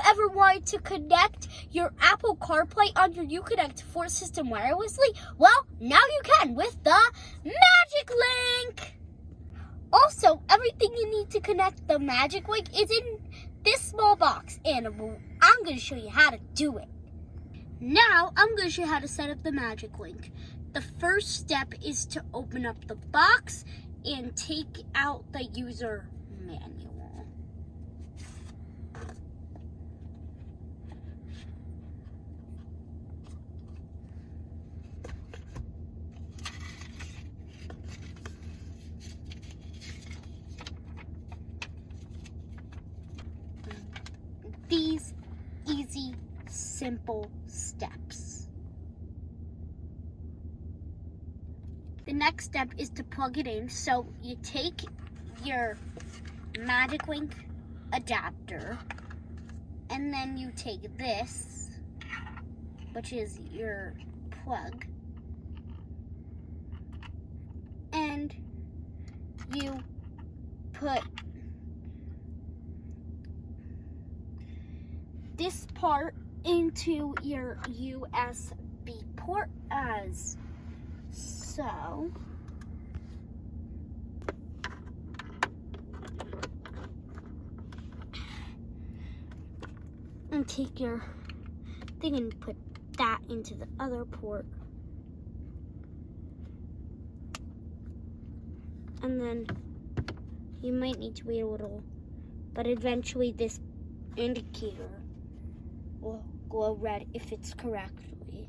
ever wanted to connect your Apple CarPlay on your UConnect 4 system wirelessly? Well, now you can with the Magic Link! Also, everything you need to connect the Magic Link is in this small box, and I'm going to show you how to do it. Now, I'm going to show you how to set up the Magic Link. The first step is to open up the box and take out the user manual. These easy, simple steps. The next step is to plug it in. So you take your Magic Link adapter, and then you take this, which is your plug, and you put this part into your USB port as so. And take your thing and put that into the other port. And then you might need to wait a little, but eventually this indicator will glow red if it's correctly.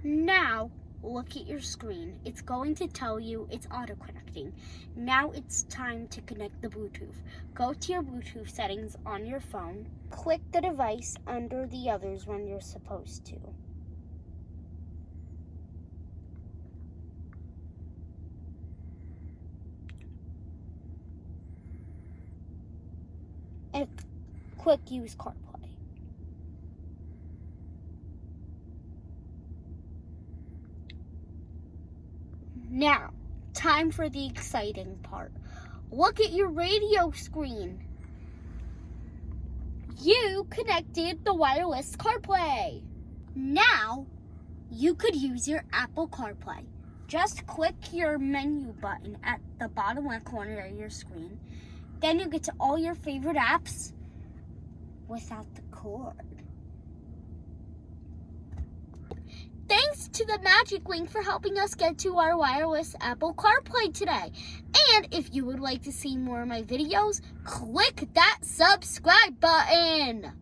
Now, look at your screen. It's going to tell you it's auto-connecting. Now it's time to connect the Bluetooth. Go to your Bluetooth settings on your phone. Click the device under the others when you're supposed to. And click Use CarPlay. Now, time for the exciting part. Look at your radio screen. You connected the wireless CarPlay. Now, you could use your Apple CarPlay. Just click your menu button at the bottom left corner of your screen. Then you get to all your favorite apps without the cord. Thanks to the Magic Link for helping us get to our wireless Apple CarPlay today. And if you would like to see more of my videos, click that subscribe button.